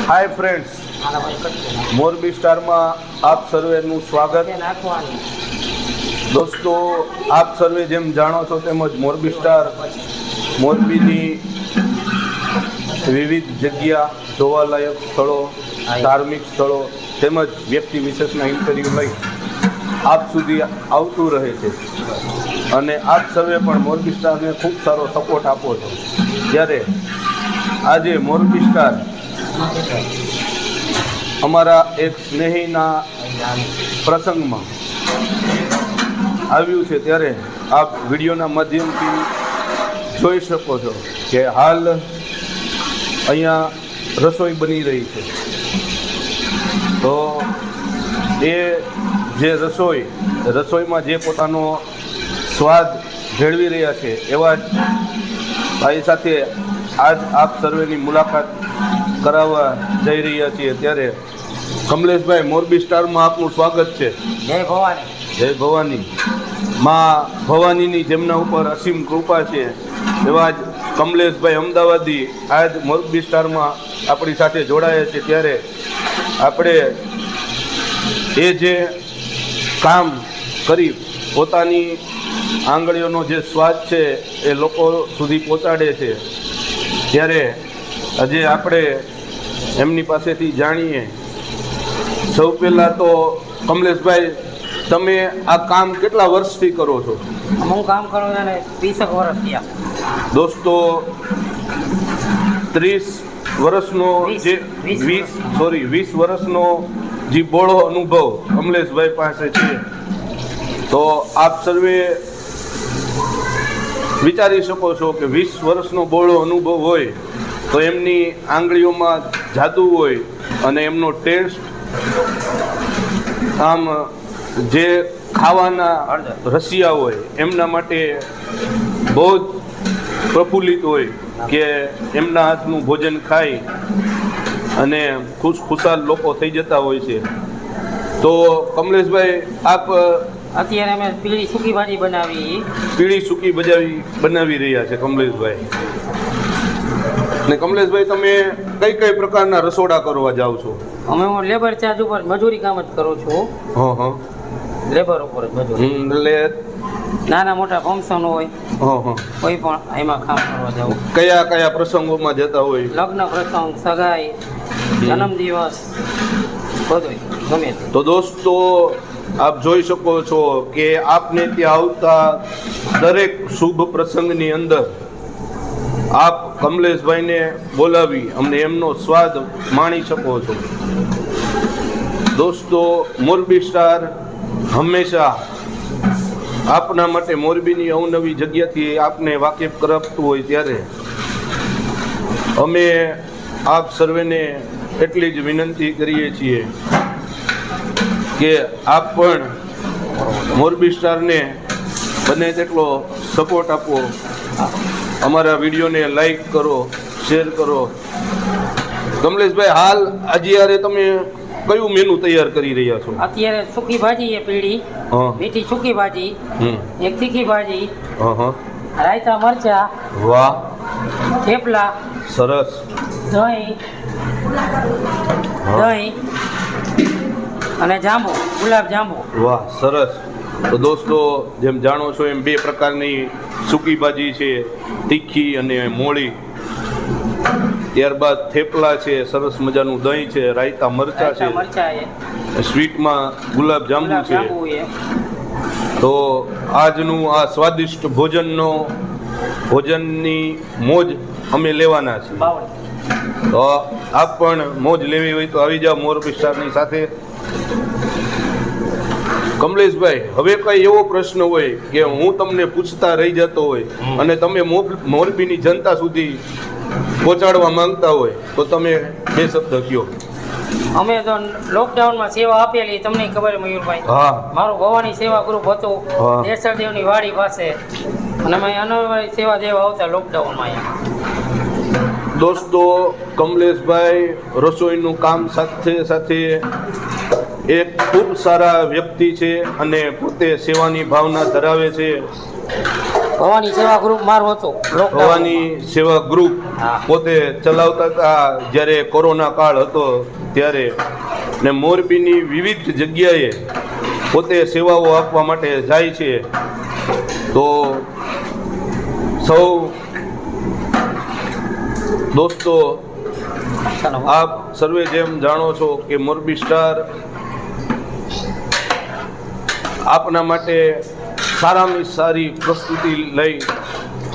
Hi friends, Morbi star में आप सर्वेનું સ્વાગત। दोस्तों, आप सर्वे જેમ જાણો છો તેમજ મોરબી સ્ટાર મોરબીની વિવિધ જગ્યા, જોવાલાયક સ્થળો, ધાર્મિક સ્થળો તેમજ વ્યક્તિ વિશેષના ઇન્ટરવ્યૂ લઈ આપ સુધી આવતું રહે છે અને આપ સર્વે પણ મોરબી સ્ટારને ખૂબ સારો સપોર્ટ આપો છો। ત્યારે આજે મોરબી સ્ટાર અમારા એક સ્નેહીના પ્રસંગમાં આવ્યું છે, ત્યારે આપ વિડીયોના માધ્યમથી જોઈ શકો છો કે હાલ અહીંયા રસોઈ બની રહી છે। તો એ જે રસોઈમાં જે પોતાનો સ્વાદ ભેળવી રહ્યા છે એવા જ ભાઈ સાથે આજ આપ સર્વેની મુલાકાત કરાવવા જઈ રહ્યા છીએ। ત્યારે કમલેશભાઈ, મોરબી સ્ટારમાં આપનું સ્વાગત છે। જય ભવાની। જય ભવાની। માં ભવાનીની જેમના ઉપર અસીમ કૃપા છે એવા જ કમલેશભાઈ અમદાવાદી આજ મોરબી સ્ટારમાં આપણી સાથે જોડાયા છે। ત્યારે આપણે એ જે કામ કરી પોતાની આંગળીઓનો જે સ્વાદ છે એ લોકો સુધી પહોંચાડે છે, ત્યારે આજે આપણે એમની પાસેથી જાણીએ। સૌ પહેલાં તો કમલેશભાઈ, તમે આ કામ કેટલા વર્ષથી કરો છો? હું કામ કરું છું 20 વર્ષ થયા। દોસ્તો, 30 વર્ષનો જે 20 વર્ષનો જે બોળો અનુભવ કમલેશભાઈ પાસે છે। તો આપ સર્વે વિચારી શકો છો કે 20 વર્ષનો બોળો અનુભવ હોય તો એમની આંગળીઓમાં જાદુ હોય અને એમનો ટેસ્ટ આમ જે ખાવાના રસિયા હોય એમના માટે બહુ જ પ્રફુલ્લિત હોય કે એમના હાથનું ભોજન ખાઈ અને ખુશાલ લોકો થઈ જતા હોય છે। તો કમલેશભાઈ, આપ અત્યારે અમે પીળી સૂકી ભાજી બનાવી રહ્યા છે કમલેશભાઈ। ને કમલેશભાઈ, તમે કઈ કઈ પ્રકારના રસોડા કરવા જાઓ છો? હું લેબર ચાર્જ ઉપર મજૂરી કામ જ કરું છું। લેબર ઉપર જ મજૂરી, એટલે નાના મોટા ફંક્શન હોય કોઈ પણ એમાં કામ કરવા જાઉં। કયા કયા પ્રસંગોમાં જતા હોય? લગ્ન પ્રસંગ, સગાઈ, જન્મદિવસ, બધું ગમે તે। તો દોસ્તો, આપ જોઈ શકો છો કે આપને ત્યાં આવતા દરેક શુભ પ્રસંગની અંદર આપ કમલેશભાઈને બોલાવી અમને એમનો સ્વાદ માણી શકો છો। દોસ્તો, મોરબી સ્ટાર હંમેશા આપના માટે મોરબીની અવનવી જગ્યાથી આપને વાકેફ કરાવતું હોય, ત્યારે અમે આપ સર્વેને એટલી જ વિનંતી કરીએ છીએ કે આપ પણ મોરબી સ્ટારને બને તેટલો સપોર્ટ આપો, અમારા વિડીયોને લાઈક કરો, શેર કરો। કમલેશભાઈ, હાલ આજે તમે કયું મેનુ તૈયાર કરી રહ્યા છો? અત્યારે સૂકી ભાજી છે, પીળી મીઠી સૂકી ભાજી, એક તીખી ભાજી, રાયતા મરચા, વાહ, થેપલા, સરસ, દહીં અને જાંબુ, ગુલાબ જાંબુ। વાહ, સરસ। તો દોસ્તો, જેમ જાણો છો એમ 2 પ્રકારની સૂકી ભાજી છે, તીખી અને મોળી। ત્યારબાદ થેપલા છે, સરસ મજાનું દહીં છે, રાયતા મરચા છે, સ્વીટમાં ગુલાબ જાંબુ છે। તો આજનું આ સ્વાદિષ્ટ ભોજનની મોજ અમે લેવાના છીએ। તો આપ પણ મોજ લેવી હોય તો આવી જાઓ મોરબી સ્ટારની સાથે। કમલેશભાઈ, હવે કઈ એવો પ્રશ્ન હોય કે હું તમને પૂછતા રહી જતો હોય અને તમે મોરબીની જનતા સુધી પહોંચાડવા માંગતા હોય તો તમે 2 શબ્દ કહો। અમે તો લોકડાઉનમાં સેવા આપેલી, તમને ખબર મયુરભાઈ? મારું ભવાની સેવા ગ્રુપ હતું દેસરદેવની વાડી પાસે, અને અમે અનવરત સેવા દેવા આવતા લોકડાઉનમાં। દોસ્તો, કમલેશભાઈ રસોઈનું કામ સાથે સાથે એક ખૂબ સારા વ્યક્તિ છે અને પોતે સેવાની ભાવના ધરાવે છે। ભવાની સેવા ગ્રુપ મારું હતું લોકડાઉન. ભવાની સેવા ગ્રુપ હા. પોતે ચલાવતા હતા જ્યારે કોરોના કાળ હતો ત્યારે, ને મોરબીની વિવિધ જગ્યાએ પોતે સેવાઓ આપવા માટે જાય છે. તો સૌ દોસ્તો, આપ સર્વે જેમ જાણો છો કે મોરબી સ્ટાર આપના માટે સારામાં સારી પ્રસ્તુતિ લઈ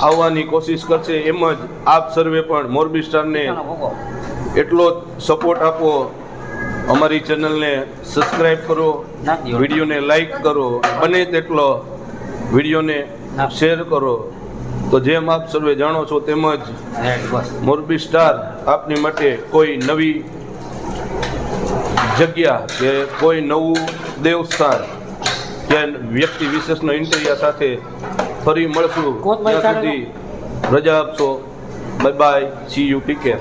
આવવાની કોશિશ કરશે. એમ જ આપ સર્વે પણ મોરબી સ્ટારને એટલો જ સપોર્ટ આપો. અમારી ચેનલને સબસ્ક્રાઈબ કરો, વિડીયોને લાઈક કરો, બને તેટલો વિડીયોને શેર કરો. તો જેમ આપ સર્વે જાણો છો તેમજ મોરબી સ્ટાર આપની માટે કોઈ નવી જગ્યા કે કોઈ નવું દેવસ્થાન કે વ્યક્તિ વિશેષનો ઇન્ટરવ્યુ સાથે ફરી મળશું. ત્યાં સુધી રજા આપશો. Bye bye, C you, take care.